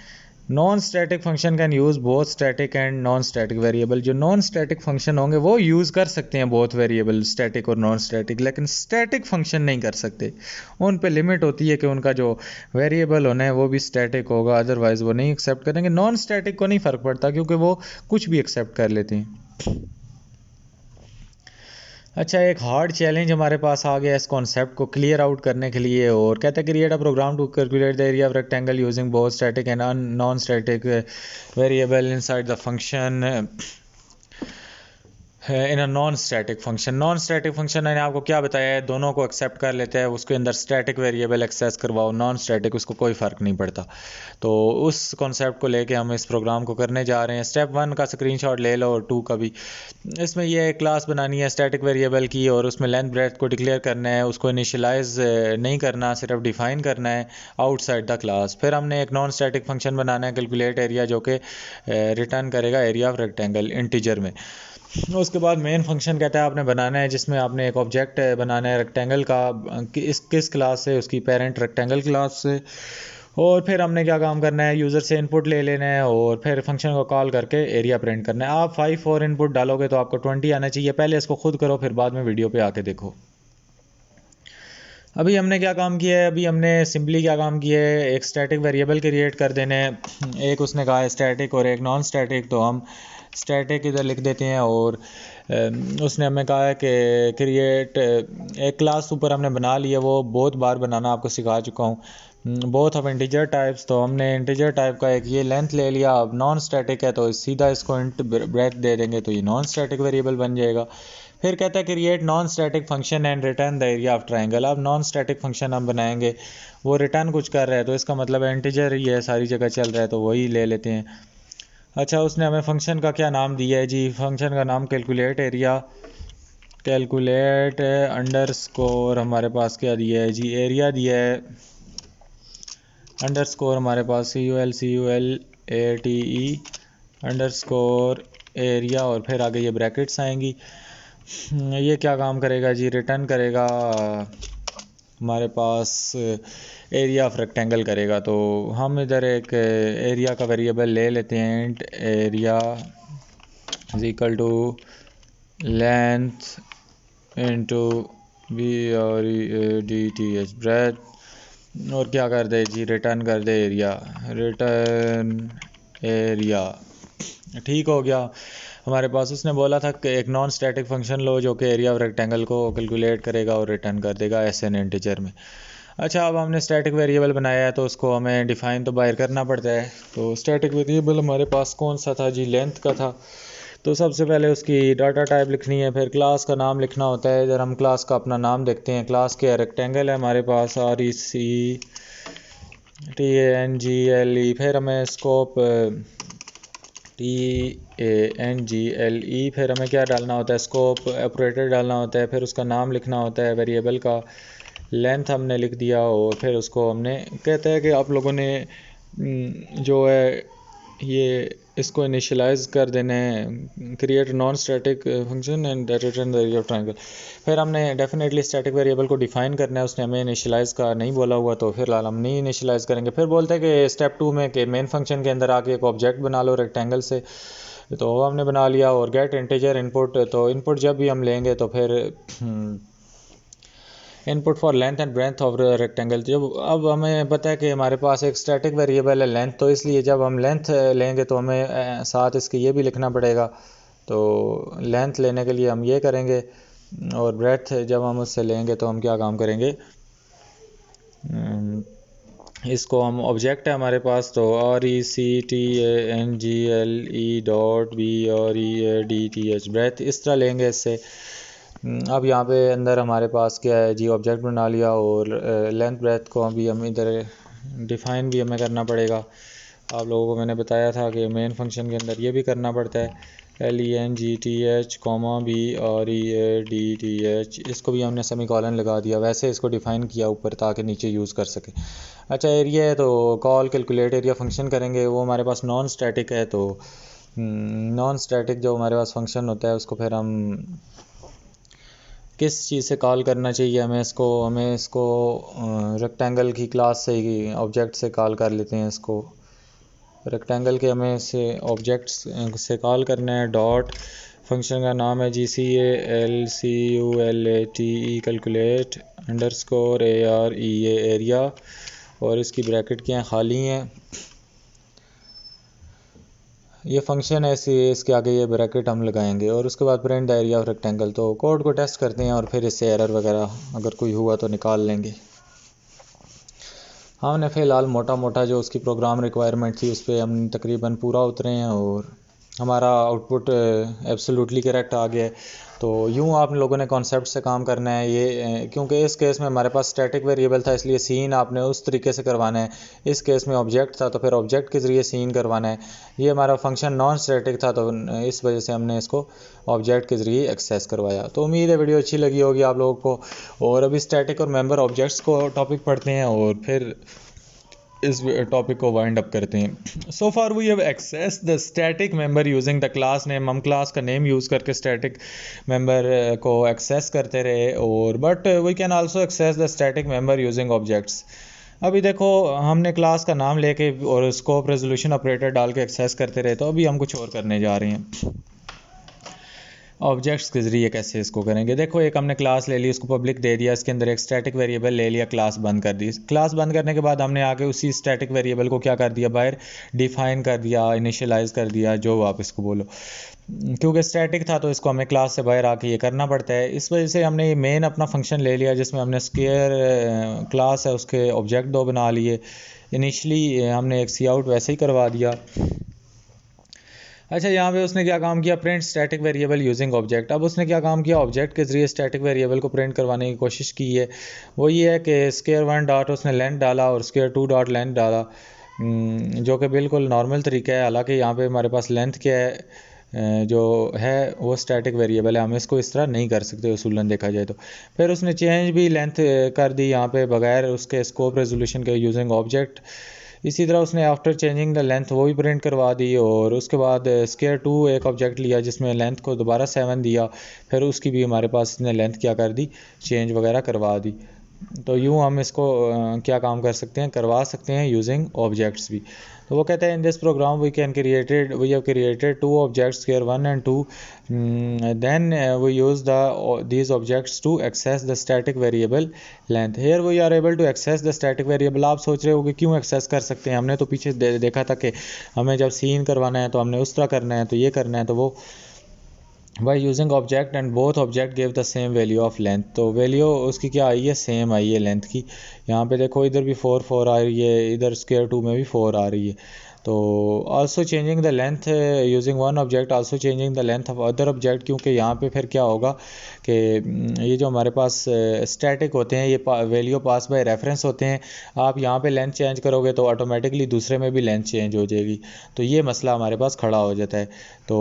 Non static function can use both static and non static variable. जो नॉन स्टैटिक फंक्शन होंगे वो यूज़ कर सकते हैं बोथ वेरिएबल, स्टैटिक और नॉन स्टैटिक, लेकिन स्टैटिक फंक्शन नहीं कर सकते। उन पे लिमिट होती है कि उनका जो वेरिएबल होना है वो भी स्टैटिक होगा, अदरवाइज़ वो नहीं एक्सेप्ट करेंगे। नॉन स्टैटिक को नहीं फ़र्क पड़ता क्योंकि वो कुछ भी एक्सेप्ट कर लेते हैं। अच्छा, एक हार्ड चैलेंज हमारे पास आ गया इस कॉन्सेप्ट को क्लियर आउट करने के लिए, और कहते हैं create a program to calculate the area of rectangle using both static and non static variable inside the function in a non static function. Non static function मैंने आपको क्या बताया है, दोनों को एक्सेप्ट कर लेते हैं, उसके अंदर स्टैटिक वेरिएबल एक्सेस करवाओ, नॉन स्टैटिक उसको कोई फ़र्क नहीं पड़ता। तो उस कॉन्सेप्ट को लेके हम इस प्रोग्राम को करने जा रहे हैं। स्टेप 1 का स्क्रीनशॉट ले लो और 2 का भी। इसमें यह एक क्लास बनानी है स्टैटिक वेरिएबल की, और उसमें लेंथ ब्रेथ को डिक्लेयर करना है, उसको इनिशियलाइज नहीं करना, सिर्फ डिफाइन करना है आउटसाइड द क्लास। फिर हमने एक नॉन स्टैटिक फंक्शन बनाना है कैलकुलेट एरिया, जो कि रिटर्न करेगा एरिया ऑफ रेक्टेंगल इंटीजर में। उसके बाद मेन फंक्शन कहता है आपने बनाना है जिसमें आपने एक ऑब्जेक्ट बनाना है रेक्टेंगल का, किस क्लास से, उसकी पेरेंट रेक्टेंगल क्लास से। और फिर हमने क्या काम करना है, यूज़र से इनपुट ले लेना है और फिर फंक्शन को कॉल करके एरिया प्रिंट करना है। आप 5 और इनपुट डालोगे तो आपको 20 आना चाहिए। पहले इसको खुद करो, फिर बाद में वीडियो पे आके देखो। अभी हमने क्या काम किया है, अभी हमने सिंपली क्या काम किया है, एक स्टैटिक वेरिएबल क्रिएट कर देने हैं। एक उसने कहा है स्टैटिक और एक नॉन स्टैटिक, तो हम स्टैटिक इधर लिख देते हैं। और उसने हमें कहा है कि क्रिएट एक क्लास ऊपर हमने बना लिया, वो बहुत बार बनाना आपको सिखा चुका हूँ, बोथ ऑफ इंटीजर टाइप्स। तो हमने इंटीजर टाइप का एक ये लेंथ ले लिया। अब नॉन स्टैटिक है तो सीधा इसको इंट ब्रेथ दे देंगे तो ये नॉन स्टैटिक वेरिएबल बन जाएगा। फिर कहता है create non static function and return the area of triangle. अब नॉन स्टैटिक फंक्शन हम बनाएंगे, वो रिटर्न कुछ कर रहा है तो इसका मतलब है इंटीजर ही है, सारी जगह चल रहा है, तो वही ले लेते हैं। अच्छा, उसने हमें फंक्शन का क्या नाम दिया है जी, फंक्शन का नाम कैलकुलेट एरिया, कैलकुलेट अंडरस्कोर हमारे पास क्या दिया है जी, एरिया दिया है, अंडरस्कोर हमारे पास CULATE अंडरस्कोर एरिया, और फिर आगे ये ब्रैकेट्स आएंगी। ये क्या काम करेगा जी, रिटर्न करेगा हमारे पास एरिया ऑफ रेक्टेंगल करेगा। तो हम इधर एक एरिया का वेरिएबल ले लेते हैं, int area is equal to length into BREADTH breadth, और क्या कर दे जी, रिटर्न कर दे एरिया, रिटर्न एरिया। ठीक हो गया हमारे पास। उसने बोला था कि एक नॉन स्टैटिक फंक्शन लो जो कि एरिया ऑफ रेक्टेंगल को कैलकुलेट करेगा और रिटर्न कर देगा SN इंटीजर में। अच्छा, अब हमने स्टैटिक वेरिएबल बनाया है तो उसको हमें डिफाइन तो बाहर करना पड़ता है। तो स्टैटिक वेरिएबल हमारे पास कौन सा था जी, लेंथ का था। तो सबसे पहले उसकी डाटा टाइप लिखनी है, फिर क्लास का नाम लिखना होता है। इधर हम क्लास का अपना नाम देखते हैं। क्लास के रेक्टेंगल है हमारे पास RECTANGLE, फिर हमें स्कोप TANGLE, फिर हमें क्या डालना होता है, स्कोप ऑपरेटर डालना होता है, फिर उसका नाम लिखना होता है वेरिएबल का, लेंथ हमने लिख दिया, और फिर उसको हमने कहता है कि आप लोगों ने जो है ये इसको इनिशियलाइज कर देना है, create non static function and return the area of triangle. फिर हमने डेफिनेटली स्टैटिक वेरिएबल को डिफाइन करना है, उसने हमें इनिशियलाइज का नहीं बोला हुआ तो फिर हम नहीं इनिशियलाइज करेंगे। फिर बोलते हैं कि स्टेप 2 में कि मेन फंक्शन के अंदर आके एक ऑब्जेक्ट बना लो रेक्टेंगल से, तो वो हमने बना लिया। और गेट इंटीजर इनपुट, तो इनपुट जब भी हम लेंगे तो फिर input for length and breadth of rectangle. जब अब हमें पता है कि हमारे पास एक स्टैटिक वेरिएबल है लेंथ, तो इसलिए जब हम लेंथ लेंगे तो हमें साथ इसके ये भी लिखना पड़ेगा। तो लेंथ लेने के लिए हम ये करेंगे, और ब्रेथ जब हम उससे लेंगे तो हम क्या काम करेंगे, इसको हम ऑब्जेक्ट है हमारे पास, तो RECTANGLE.BREADTH ब्रेथ इस तरह लेंगे इससे। अब यहाँ पे अंदर हमारे पास क्या है जी, ऑब्जेक्ट बना लिया, और लेंथ ब्रेथ को अभी हम इधर डिफाइन भी हमें करना पड़ेगा। आप लोगों को मैंने बताया था कि मेन फंक्शन के अंदर ये भी करना पड़ता है। LENGTH BREADTH, इसको भी हमने सेमीकोलन लगा दिया, वैसे इसको डिफ़ाइन किया ऊपर ताकि नीचे यूज़ कर सके। अच्छा एरिया है तो कॉल कैलकुलेट एरिया फंक्शन करेंगे, वो हमारे पास नॉन स्टैटिक है, तो नॉन स्टैटिक जो हमारे पास फंक्शन होता है उसको फिर हम किस चीज़ से कॉल करना चाहिए, हमें इसको रेक्टेंगल की क्लास से ही ऑब्जेक्ट से कॉल कर लेते हैं। इसको रेक्टेंगल के हमें से ऑब्जेक्ट्स से कॉल करना है। डॉट फंक्शन का नाम है GCALCULATE calculate underscore AREA area, और इसकी ब्रैकेट क्या खाली हैं। ये फंक्शन ऐसे इसके आगे ये ब्रैकेट हम लगाएंगे और उसके बाद print the area of rectangle. तो कोड को टेस्ट करते हैं और फिर इससे एरर वगैरह अगर कोई हुआ तो निकाल लेंगे। हमने फ़िलहाल मोटा मोटा जो उसकी प्रोग्राम रिक्वायरमेंट थी उस पर हम तकरीबन पूरा उतरे हैं और हमारा आउटपुट एब्सोल्युटली करेक्ट आ गया है। तो यूँ आप लोगों ने कॉन्सेप्ट से काम करना है ये, क्योंकि इस केस में हमारे पास स्टैटिक वेरिएबल था इसलिए सीन आपने उस तरीके से करवाना है। इस केस में ऑब्जेक्ट था तो फिर ऑब्जेक्ट के ज़रिए सीन करवाना है। ये हमारा फंक्शन नॉन स्टैटिक था तो इस वजह से हमने इसको ऑब्जेक्ट के ज़रिए एक्सेस करवाया। तो उम्मीद है वीडियो अच्छी लगी होगी आप लोगों को। और अभी स्टैटिक और मेंबर ऑब्जेक्ट्स को टॉपिक पढ़ते हैं और फिर इस टॉपिक को वाइंड अप करते हैं। So far we have access the static member using the class name. हम क्लास का नेम यूज़ करके स्टैटिक मेंबर को एक्सेस करते रहे, और but we can also access the static member using objects. अभी देखो हमने क्लास का नाम लेके और स्कोप रेजोल्यूशन ऑपरेटर डाल के एक्सेस करते रहे, तो अभी हम कुछ और करने जा रहे हैं। ऑब्जेक्ट्स के ज़रिए कैसे इसको करेंगे। देखो एक हमने क्लास ले ली, उसको पब्लिक दे दिया, इसके अंदर एक स्टैटिक वेरिएबल ले लिया, क्लास बंद कर दी। क्लास बंद करने के बाद हमने आगे उसी स्टैटिक वेरिएबल को क्या कर दिया, बाहर डिफाइन कर दिया, इनिशियलाइज़ कर दिया, जो आप इसको बोलो। क्योंकि स्टैटिक था तो इसको हमें क्लास से बाहर आके ये करना पड़ता है। इस वजह से हमने ये मेन अपना फंक्शन ले लिया जिसमें हमने स्केयर क्लास है उसके ऑब्जेक्ट दो बना लिए। इनिशली हमने एक सी आउट वैसे ही करवा दिया। अच्छा यहाँ पे उसने क्या काम किया, print static variable using object. अब उसने क्या काम किया, ऑब्जेक्ट के ज़रिए स्टैटिक वेरिएबल को प्रिंट करवाने की कोशिश की है। वो ये है कि स्केयर 1 डॉट उसने लेंथ डाला और स्केयर 2 डॉट लेंथ डाला, जो कि बिल्कुल नॉर्मल तरीका है। हालांकि यहाँ पे हमारे पास लेंथ क्या है जो है वो स्टैटिक वेरिएबल है, हम इसको इस तरह नहीं कर सकते उसूलन देखा जाए तो। फिर उसने चेंज भी लेंथ कर दी यहाँ पे बगैर उसके स्कोप रेजोल्यूशन के यूजिंग ऑब्जेक्ट। इसी तरह उसने आफ्टर चेंजिंग द लेंथ वो भी प्रिंट करवा दी, और उसके बाद स्केयर 2 एक ऑब्जेक्ट लिया जिसमें लेंथ को दोबारा 7 दिया, फिर उसकी भी हमारे पास इसने लेंथ क्या कर दी, चेंज वगैरह करवा दी। तो यूँ हम इसको क्या काम कर सकते हैं, करवा सकते हैं यूजिंग ऑब्जेक्ट्स भी। तो वो कहते हैं in this program we have created 2 objects square 1 and 2, then we use these objects to access the static variable length. Here we are able to access the static variable। आप सोच रहे हो कि क्यों एक्सेस कर सकते हैं, हमने तो पीछे देखा था कि हमें जब सीन करवाना है तो हमने उस तरह करना है, तो ये करना है, तो वो by using object and both object gave the same value of length। तो वैल्यू उसकी क्या आई है, सेम आई है लेंथ की। यहाँ पे देखो इधर भी 4 आ रही है, इधर स्क्वायर 2 में भी 4 आ रही है। तो also changing the length using one object also changing the length of other object, क्योंकि यहाँ पे फिर क्या होगा कि ये जो हमारे पास स्टैटिक होते हैं ये वैल्यू पास बाय रेफरेंस होते हैं। आप यहाँ पे लेंथ चेंज करोगे तो ऑटोमेटिकली दूसरे में भी लेंथ चेंज हो जाएगी, तो ये मसला हमारे पास खड़ा हो जाता है। तो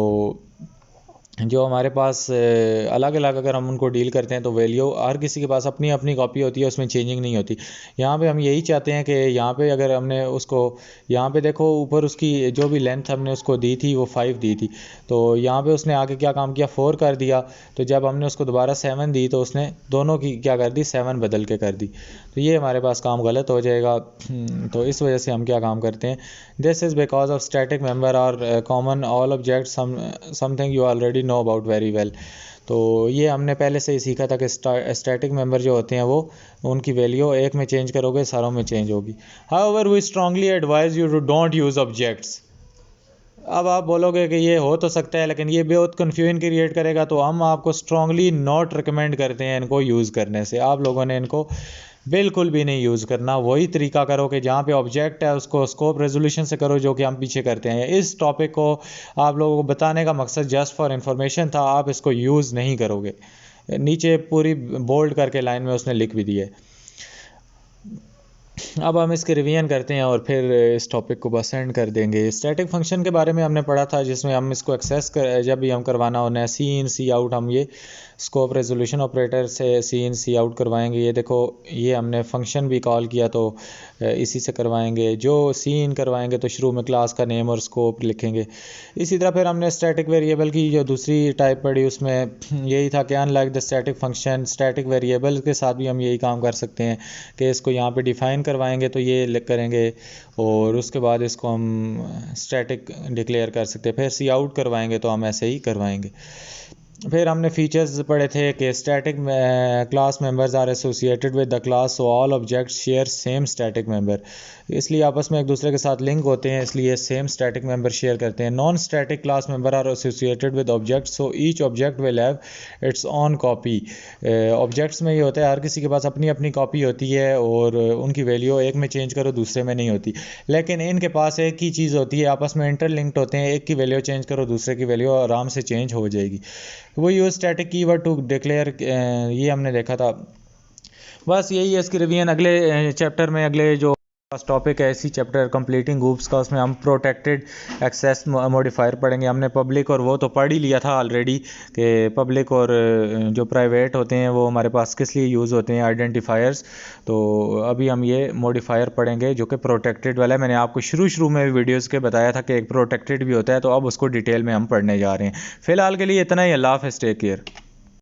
जो हमारे पास अलग अलग अगर हम उनको डील करते हैं तो वैल्यू हर किसी के पास अपनी अपनी कॉपी होती है, उसमें चेंजिंग नहीं होती। यहाँ पे हम यही चाहते हैं कि यहाँ पे अगर हमने उसको यहाँ पे देखो ऊपर उसकी जो भी लेंथ हमने उसको दी थी वो 5 दी थी, तो यहाँ पे उसने आगे क्या काम किया, 4 कर दिया। तो जब हमने उसको दोबारा 7 दी तो उसने दोनों की क्या कर दी, 7 बदल के कर दी। तो ये हमारे पास काम गलत हो जाएगा। तो इस वजह से हम क्या काम करते हैं, this is because of static member are common all object something you already know about very well. तो ये हमने पहले से ही सीखा था कि स्टैटिक मेंबर जो होते हैं वो उनकी वैल्यू एक में चेंज करोगे सारों में चेंज होगी। However we strongly advise you to don't use objects. अब आप बोलोगे कि ये हो तो सकता है लेकिन ये बहुत कन्फ्यूजन क्रिएट करेगा, तो हम आपको स्ट्रांगली नॉट रिकमेंड करते हैं इनको यूज़ करने से। आप लोगों ने इनको बिल्कुल भी नहीं यूज़ करना। वही तरीका करो कि जहाँ पे ऑब्जेक्ट है उसको स्कोप रेजोल्यूशन से करो, जो कि हम पीछे करते हैं। इस टॉपिक को आप लोगों को बताने का मकसद जस्ट फॉर इन्फॉर्मेशन था, आप इसको यूज़ नहीं करोगे। नीचे पूरी बोल्ड करके लाइन में उसने लिख भी दिए। अब हम इसके रिवीजन करते हैं और फिर इस टॉपिक को बस एंड कर देंगे। स्टैटिक फंक्शन के बारे में हमने पढ़ा था, जिसमें हम इसको एक्सेस कर जब भी हम करवाना होना है सी इन सी आउट, हम ये स्कोप रेजोल्यूशन ऑपरेटर से सी इन सी आउट करवाएंगे। ये देखो, ये हमने फंक्शन भी कॉल किया तो इसी से करवाएंगे। जो सी इन करवाएंगे तो शुरू में क्लास का नेम और स्कोप लिखेंगे। इसी तरह फिर हमने स्टैटिक वेरिएबल की जो दूसरी टाइप पढ़ी, उसमें यही था कि unlike the static function, static variable के साथ भी हम यही काम कर सकते हैं कि इसको यहाँ पे डिफ़ाइन करवाएंगे तो ये करेंगे, और उसके बाद इसको हम स्टैटिक डिक्लेयर कर सकते हैं। फिर सी आउट करवाएंगे तो हम ऐसे ही करवाएंगे। फिर हमने फीचर्स पढ़े थे कि static class members are associated with the class, so all objects share same static member. इसलिए आपस में एक दूसरे के साथ लिंक होते हैं, इसलिए सेम स्टैटिक मेंबर शेयर करते हैं। Non static class member are associated with objects, so each object will have its own copy. Objects में ये होता है, हर किसी के पास अपनी अपनी कॉपी होती है और उनकी वैल्यू एक में चेंज करो दूसरे में नहीं होती। लेकिन इनके पास एक ही चीज़ होती है, आपस में इंटरलिंक्ड होते हैं, एक की वैल्यू चेंज करो दूसरे की वैल्यू आराम से चेंज हो जाएगी। वो use static keyword to declare, ये हमने देखा था। बस यही है इसकी रिवीजन। अगले चैप्टर में, अगले जो टॉपिक है इसी चैप्टर कंप्लीटिंग ग्रुप्स का, उसमें हम प्रोटेक्टेड एक्सेस मॉडिफायर पढ़ेंगे। हमने पब्लिक और वो तो पढ़ ही लिया था ऑलरेडी कि पब्लिक और जो प्राइवेट होते हैं वो हमारे पास किस लिए यूज़ होते हैं, आइडेंटिफायर्स। तो अभी हम ये मॉडिफायर पढ़ेंगे जो कि प्रोटेक्टेड वाला है। मैंने आपको शुरू में वीडियोज़ के बताया था कि एक प्रोटेक्टेड भी होता है, तो अब उसको डिटेल में हम पढ़ने जा रहे हैं। फ़िलहाल के लिए इतना ही। अल्लाह हाफ़िज़, टेक केयर।